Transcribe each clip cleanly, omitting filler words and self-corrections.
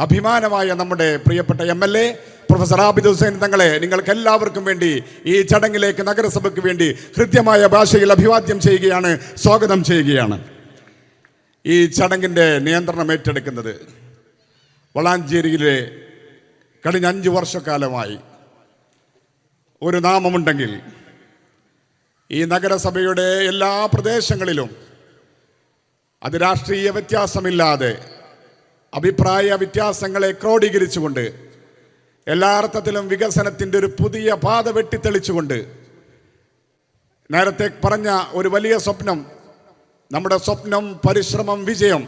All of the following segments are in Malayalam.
അഭിമാനമായ നമ്മുടെ പ്രിയപ്പെട്ട MLA പ്രൊഫസർ ആബിദ് ഹുസൈൻ തങ്ങളെ നിങ്ങൾക്ക് എല്ലാവർക്കും വേണ്ടി ഈ ചടങ്ങിലേക്ക് നഗരസഭയ്ക്ക് വേണ്ടി ഹൃദ്യമായ ഭാഷയിൽ അഭിവാദ്യം ചെയ്യുകയാണ്, സ്വാഗതം ചെയ്യുകയാണ്. ഈ ചടങ്ങിൻ്റെ നിയന്ത്രണം ഏറ്റെടുക്കുന്നത് വളാഞ്ചേരിയിലെ കഴിഞ്ഞ 5 വർഷക്കാലമായി ഒരു നാമമുണ്ടെങ്കിൽ ഈ നഗരസഭയുടെ എല്ലാ പ്രദേശങ്ങളിലും അത് രാഷ്ട്രീയ വ്യത്യാസമില്ലാതെ അഭിപ്രായ വ്യത്യാസങ്ങളെ ക്രോഡീകരിച്ചുകൊണ്ട് എല്ലാ അർത്ഥത്തിലും വികസനത്തിൻ്റെ ഒരു പുതിയ പാത വെട്ടിത്തെളിച്ചുകൊണ്ട് നേരത്തെ പറഞ്ഞ ഒരു വലിയ സ്വപ്നം, നമ്മുടെ സ്വപ്നം പരിശ്രമം വിജയം,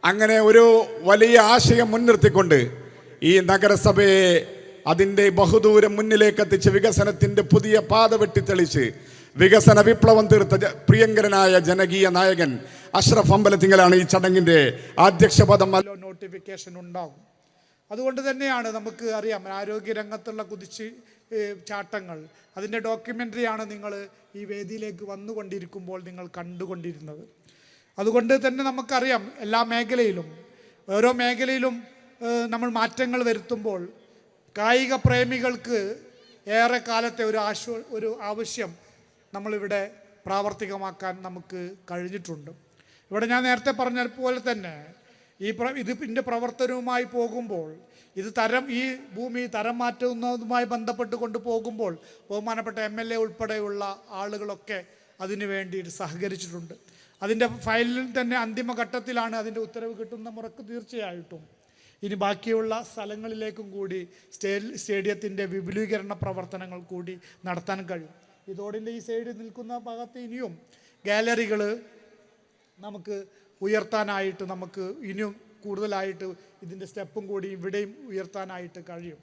അങ്ങനെ ഒരു വലിയ ആശയം മുൻനിർത്തിക്കൊണ്ട് ഈ നഗരസഭയെ അതിൻ്റെ ബഹുദൂരം മുന്നിലേക്ക് എത്തിച്ച് വികസനത്തിൻ്റെ പുതിയ പാത വെട്ടിത്തെളിച്ച് വികസന വിപ്ലവം തീർത്ത പ്രിയങ്കരനായ ജനകീയ നായകൻ അഷ്റഫ് അമ്പലത്തിങ്കലാണ് ഈ ചടങ്ങിൻ്റെ അധ്യക്ഷപദം. നോട്ടിഫിക്കേഷൻ ഉണ്ടാകും. അതുകൊണ്ട് തന്നെയാണ് നമുക്ക് അറിയാം ആരോഗ്യരംഗത്തുള്ള ചാട്ടങ്ങൾ, അതിൻ്റെ ഡോക്യുമെൻ്ററിയാണ് നിങ്ങൾ ഈ വേദിയിലേക്ക് വന്നുകൊണ്ടിരിക്കുമ്പോൾ നിങ്ങൾ കണ്ടുകൊണ്ടിരുന്നത്. അതുകൊണ്ട് തന്നെ നമുക്കറിയാം എല്ലാ മേഖലയിലും ഓരോ മേഖലയിലും നമ്മൾ മാറ്റങ്ങൾ വരുത്തുമ്പോൾ കായിക പ്രേമികൾക്ക് ഏറെ കാലത്തെ ഒരു ആവശ്യം നമ്മളിവിടെ പ്രാവർത്തികമാക്കാൻ നമുക്ക് കഴിഞ്ഞിട്ടുണ്ട്. ഇവിടെ ഞാൻ നേരത്തെ പറഞ്ഞ പോലെ തന്നെ ഇതിൻ്റെ പ്രവർത്തനവുമായി പോകുമ്പോൾ ഈ ഭൂമി തരം മാറ്റുന്നതുമായി ബന്ധപ്പെട്ട് കൊണ്ടുപോകുമ്പോൾ ബഹുമാനപ്പെട്ട MLA ഉൾപ്പെടെയുള്ള ആളുകളൊക്കെ അതിനു വേണ്ടി സഹകരിച്ചിട്ടുണ്ട്. അതിൻ്റെ ഫയലിൽ തന്നെ അന്തിമഘട്ടത്തിലാണ്. അതിൻ്റെ ഉത്തരവ് കിട്ടുന്ന മുറക്ക് തീർച്ചയായിട്ടും ഇനി ബാക്കിയുള്ള സ്ഥലങ്ങളിലേക്കും കൂടി സ്റ്റേഡിയത്തിൻ്റെ വിപുലീകരണ പ്രവർത്തനങ്ങൾ കൂടി നടത്താൻ കഴിയും. ഈ റോഡിൻ്റെ ഈ സൈഡിൽ നിൽക്കുന്ന ഭാഗത്ത് ഇനിയും ഗാലറികൾ നമുക്ക് ഉയർത്താനായിട്ട് നമുക്ക് ഇനിയും കൂടുതലായിട്ട് ഇതിൻ്റെ സ്റ്റെപ്പും കൂടി ഇവിടെയും ഉയർത്താനായിട്ട് കഴിയും.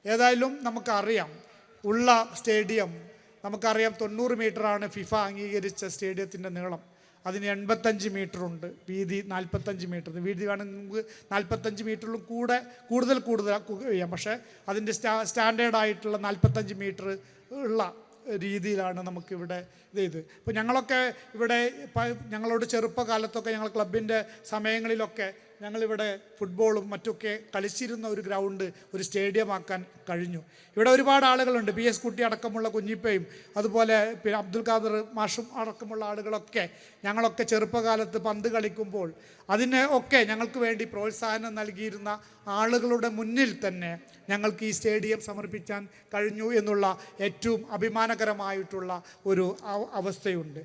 ഏതായാലും നമുക്കറിയാം ഉള്ള സ്റ്റേഡിയം നമുക്കറിയാം 90 മീറ്ററാണ് ഫിഫ അംഗീകരിച്ച സ്റ്റേഡിയത്തിൻ്റെ നീളം. അതിന് 85 മീറ്ററുണ്ട്, വീതി 45 മീറ്റർ. വീതി വേണമെങ്കിൽ നമുക്ക് 45 മീറ്ററിലും കൂടുതൽ ചെയ്യാം. പക്ഷേ അതിൻ്റെ സ്റ്റാൻഡേർഡായിട്ടുള്ള 45 മീറ്റർ ഉള്ള രീതിയിലാണ് നമുക്കിവിടെ ഇപ്പോൾ ഞങ്ങളൊക്കെ ഇവിടെ ഞങ്ങളോട് ചെറുപ്പകാലത്തൊക്കെ ഞങ്ങൾ ക്ലബിൻ്റെ സമയങ്ങളിലൊക്കെ ഞങ്ങളിവിടെ ഫുട്ബോളും മറ്റൊക്കെ കളിച്ചിരുന്ന ഒരു ഗ്രൗണ്ട് ഒരു സ്റ്റേഡിയമാക്കാൻ കഴിഞ്ഞു. ഇവിടെ ഒരുപാട് ആളുകളുണ്ട്, പി എസ് കുട്ടി അടക്കമുള്ള കുഞ്ഞിപ്പയും അതുപോലെ പിന്നെ അബ്ദുൽ ഖാദർ മാഷും അടക്കമുള്ള ആളുകളൊക്കെ ഞങ്ങളൊക്കെ ചെറുപ്പകാലത്ത് പന്ത് കളിക്കുമ്പോൾ അതിന് ഒക്കെ ഞങ്ങൾക്ക് വേണ്ടി പ്രോത്സാഹനം നൽകിയിരുന്ന ആളുകളുടെ മുന്നിൽ തന്നെ ഞങ്ങൾക്ക് ഈ സ്റ്റേഡിയം സമർപ്പിക്കാൻ കഴിഞ്ഞു എന്നുള്ള ഏറ്റവും അഭിമാനകരമായിട്ടുള്ള ഒരു അവസ്ഥയുണ്ട്.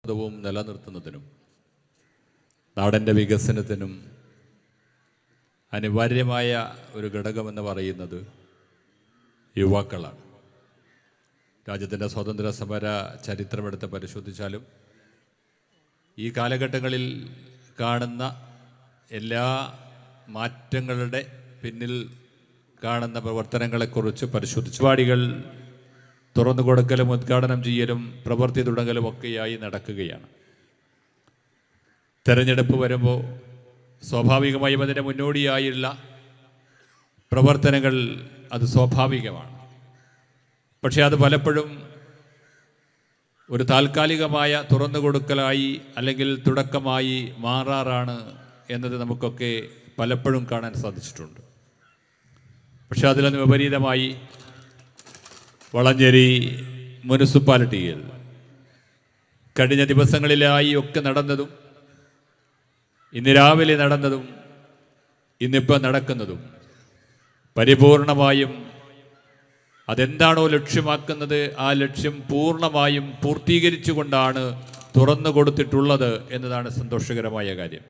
വും നിലനിർത്തുന്നതിനും നാടിൻ്റെ വികസനത്തിനും അനിവാര്യമായ ഒരു ഘടകമെന്ന് പറയുന്നത് യുവാക്കളാണ്. രാജ്യത്തിൻ്റെ സ്വാതന്ത്ര്യ സമര ചരിത്രമെടുത്ത് പരിശോധിച്ചാലും ഈ കാലഘട്ടങ്ങളിൽ കാണുന്ന എല്ലാ മാറ്റങ്ങളുടെ പിന്നിൽ കാണുന്ന പ്രവർത്തനങ്ങളെക്കുറിച്ച് പരിശോധിച്ചു പരിപാടികൾ തുറന്നു കൊടുക്കലും ഉദ്ഘാടനം ചെയ്യലും പ്രവൃത്തി തുടങ്ങലും ഒക്കെയായി നടക്കുകയാണ്. തെരഞ്ഞെടുപ്പ് വരുമ്പോൾ സ്വാഭാവികമായും അതിൻ്റെ മുന്നോടിയായുള്ള പ്രവർത്തനങ്ങൾ അത് സ്വാഭാവികമാണ്. പക്ഷേ അത് പലപ്പോഴും ഒരു താൽക്കാലികമായ തുറന്നു കൊടുക്കലായി അല്ലെങ്കിൽ തുടക്കമായി മാറാറാണ് എന്നത് നമുക്കൊക്കെ പലപ്പോഴും കാണാൻ സാധിച്ചിട്ടുണ്ട്. പക്ഷെ അതിലൊന്ന് വിപരീതമായി വളഞ്ചേരി മുനിസിപ്പാലിറ്റിയിൽ കഴിഞ്ഞ ദിവസങ്ങളിലായി ഒക്കെ നടന്നതും ഇന്ന് രാവിലെ നടന്നതും ഇന്നിപ്പോൾ നടക്കുന്നതും പരിപൂർണമായും അതെന്താണോ ലക്ഷ്യമാക്കുന്നത് ആ ലക്ഷ്യം പൂർണ്ണമായും പൂർത്തീകരിച്ചുകൊണ്ടാണ് തുറന്നു കൊടുത്തിട്ടുള്ളത് എന്നതാണ് സന്തോഷകരമായ കാര്യം.